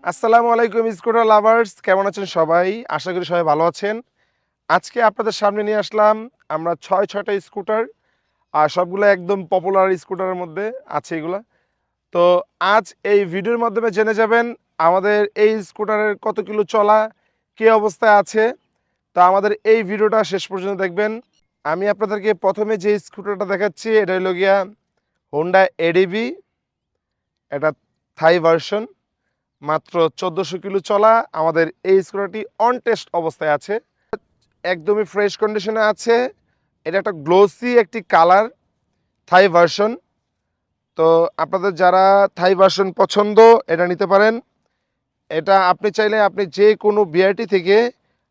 আসসালামু আলাইকুম scooter lovers, কেমন আছেন সবাই? আশা করি সবাই ভালো আছেন। আজকে আপনাদের সামনে নিয়ে আসলাম আমরা ৬টা স্কুটার, আর সবগুলো একদম পপুলার স্কুটারের মধ্যে আছে এগুলা। তো আজ এই ভিডিওর মাধ্যমে জেনে যাবেন আমাদের এই স্কুটারের কত কিলো চলা, কী অবস্থায় আছে। তো আমাদের এই ভিডিওটা শেষ পর্যন্ত দেখবেন। আমি আপনাদেরকে প্রথমে যে স্কুটারটা দেখাচ্ছি এটা হলো গিয়া হোন্ডা এডিবি, এটা থাই ভার্সন। মাত্র ১৪০০ কিলো চলা আমাদের এই স্কুটারটি অন টেস্ট অবস্থায় আছে, একদমই ফ্রেশ কন্ডিশনে আছে। এটা একটা গ্লোসি একটি কালার, থাই ভার্সন। তো আপনাদের যারা থাই ভার্সন পছন্দ এটা নিতে পারেন। এটা আপনি চাইলে আপনি যে কোনো বিআরটি থেকে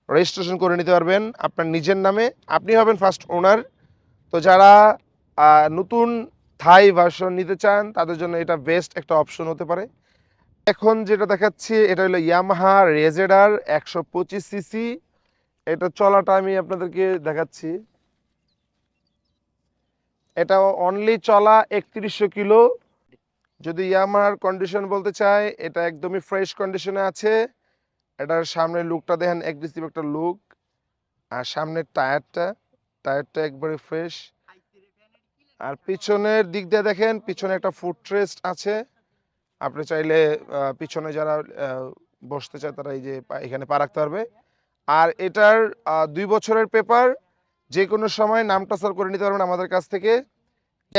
রেজিস্ট্রেশন করে নিতে পারবেন আপনার নিজের নামে, আপনি হবেন ফার্স্ট ওনার। তো যারা নতুন থাই ভার্সন নিতে চান তাদের জন্য এটা বেস্ট একটা অপশন হতে পারে। এখন যেটা দেখাচ্ছি এটা হলো ইয়ামাহা রেজেডার ১২৫ সিসি। এটা চলাটা আমি আপনাদেরকে দেখাচ্ছি। এটা অনলি চলা ৩১০০ কিলো। যদি ইয়ামাহার কন্ডিশন বলতে চাই, এটা একদমই ফ্রেশ কন্ডিশনে আছে। এটার সামনের লুকটা দেখেন, এগ্রেসিভ একটা লুক। আর সামনের টায়ারটা একবারে ফ্রেশ। আর পিছনের দিক দিয়ে দেখেন, পিছনে একটা ফুটরেস্ট আছে। আপনি চাইলে পিছনে যারা বসতে চায় তারা এই যে এখানে পা রাখতে পারবে। আর এটার ২ বছরের পেপার, যে কোনো সময় নাম ট্রান্সফার করে নিতে পারবেন আমাদের কাছ থেকে।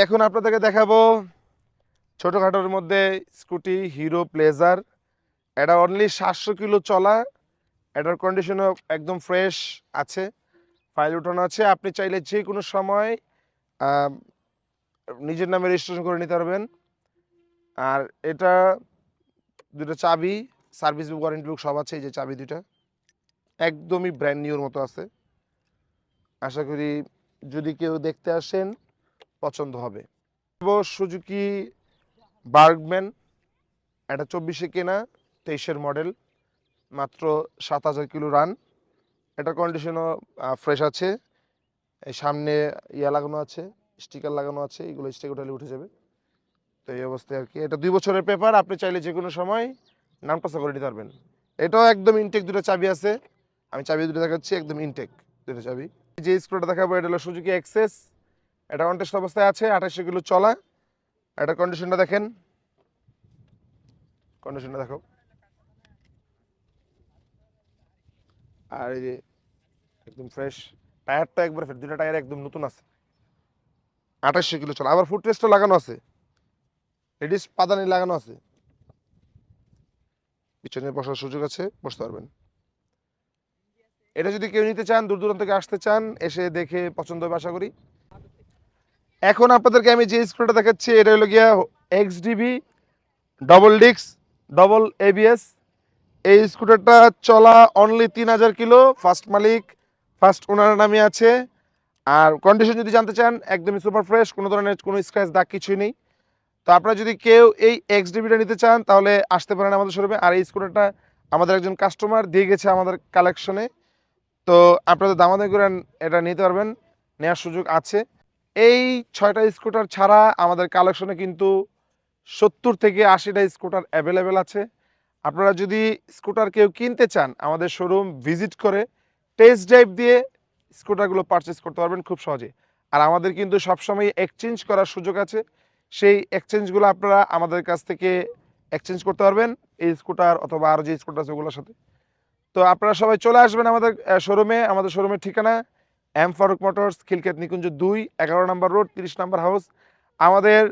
এখন আপনাদেরকে দেখাবো ছোটোখাটোর মধ্যে স্কুটি হিরো প্লেজার। এটা অনলি ৭০০ কিলো চলা। এটার কন্ডিশনও একদম ফ্রেশ আছে, ফাইল উঠানো আছে। আপনি চাইলে যে কোনো সময় আহ, নিজের নামে রেজিস্ট্রেশন করে নিতে পারবেন। আর এটা দুটো চাবি, সার্ভিস বুক, ওয়ারেন্টি বুক সব আছে। এই যে চাবি দুটা একদমই ব্র্যান্ড নিউর মতো আছে। আশা করি যদি কেউ দেখতে আসেন পছন্দ হবে। সুজুকি বার্গম্যান, এটা ২৪-এ কেনা, ২৩-এর মডেল, মাত্র ৭০০০ কিলো রান। এটার কন্ডিশনও ফ্রেশ আছে। এই সামনে ইয়া লাগানো আছে, স্টিকার লাগানো আছে, এগুলো স্টিকার উঠালে উঠে যাবে। তো এই অবস্থায় আর কি। এটা ২ বছরের পেপার, আপনি চাইলে যে কোনো সময় নাম ট্রান্সফার করে নিতে পারবেন। এটাও একদম ইনটেক, দুটো চাবি আছে। আমি চাবি দুটো দেখাচ্ছি, একদম ইনটেক দুটো চাবি। যে স্কুটারটা দেখাবো এটা হলো সুজুকি এক্সেস। এটা অন টেস্ট অবস্থায় আছে, ২৮০০ কিলো চলা। এটার কন্ডিশনটা দেখেন, কন্ডিশনটা দেখো। আর এই যে একদম ফ্রেশ, টায়ারটা একবার ফ্রেশ, দুটো টায়ার একদম নতুন আছে। ২৮০০ কিলো চলা, আবার ফুট রেস্টও লাগানো আছে, লেডিস পাদানি লাগানো আছে। পিছনে বসার সুযোগ আছে, বসতে পারবেন। এটা যদি কেউ নিতে চান, দূর দূরান্ত থেকে আসতে চান, এসে দেখে পছন্দ হবে আশা করি। এখন আপনাদেরকে আমি যে স্কুটারটা দেখাচ্ছি এটা হলো গিয়া এক্সডিবি ডবল ডিক্স, ডবল এবিএস। এই স্কুটারটা চলা অনলি ৩০০০ কিলো, ফার্স্ট মালিক, ফার্স্ট ওনার নামে আছে। আর কন্ডিশন যদি জানতে চান, একদমই সুপার ফ্রেশ, কোনো ধরনের কোনো স্ক্র্যাচ দাগ কিছুই নেই। তো আপনারা যদি কেউ এই এক্সডিবিটা নিতে চান তাহলে আসতে পারেন আমাদের শোরুমে। আর এই স্কুটারটা আমাদের একজন কাস্টমার দিয়ে গেছে আমাদের কালেকশনে। তো আপনাদের দামাদামি করে এটা নিতে পারবেন, নেওয়ার সুযোগ আছে। এই ৬টা স্কুটার ছাড়া আমাদের কালেকশনে কিন্তু ৭০ থেকে ৮০টা স্কুটার অ্যাভেলেবেল আছে। আপনারা যদি স্কুটার কেউ কিনতে চান, আমাদের শোরুম ভিজিট করে টেস্ট ড্রাইভ দিয়ে স্কুটারগুলো পারচেস করতে পারবেন খুব সহজে। আর আমাদের কিন্তু সবসময় এক্সচেঞ্জ করার সুযোগ আছে। সেই এক্সচেঞ্জগুলো আপনারা আমাদের কাছ থেকে এক্সচেঞ্জ করতে পারবেন, এই স্কুটার অথবা আরও যে স্কুটার আছে ওগুলোর সাথে। তো আপনারা সবাই চলে আসবেন আমাদের শোরুমে। আমাদের শোরুমের ঠিকানা এম ফারুক মোটরস, খিলক্ষেত নিকুঞ্জ ২, ১১ নম্বর রোড, ৩০ নম্বর হাউস। আমাদের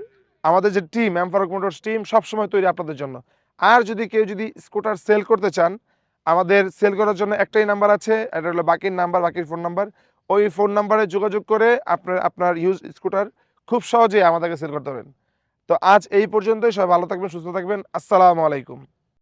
আমাদের যে team, M Faruk Motors team, সবসময় তৈরি আপনাদের জন্য। আর যদি কেউ যদি স্কুটার সেল করতে চান, আমাদের সেল করার জন্য একটাই নাম্বার আছে, এটা হলো বাকির নাম্বার, বাকির ফোন নাম্বার। ওই ফোন নাম্বারে যোগাযোগ করে আপনার আপনার ইউজ স্কুটার খুব সহজেই আমাদেরকে সেল করতে পারবেন। তো আজ এই পর্যন্তই। সবাই ভালো থাকবেন, সুস্থ থাকবেন। আসসালামু আলাইকুম।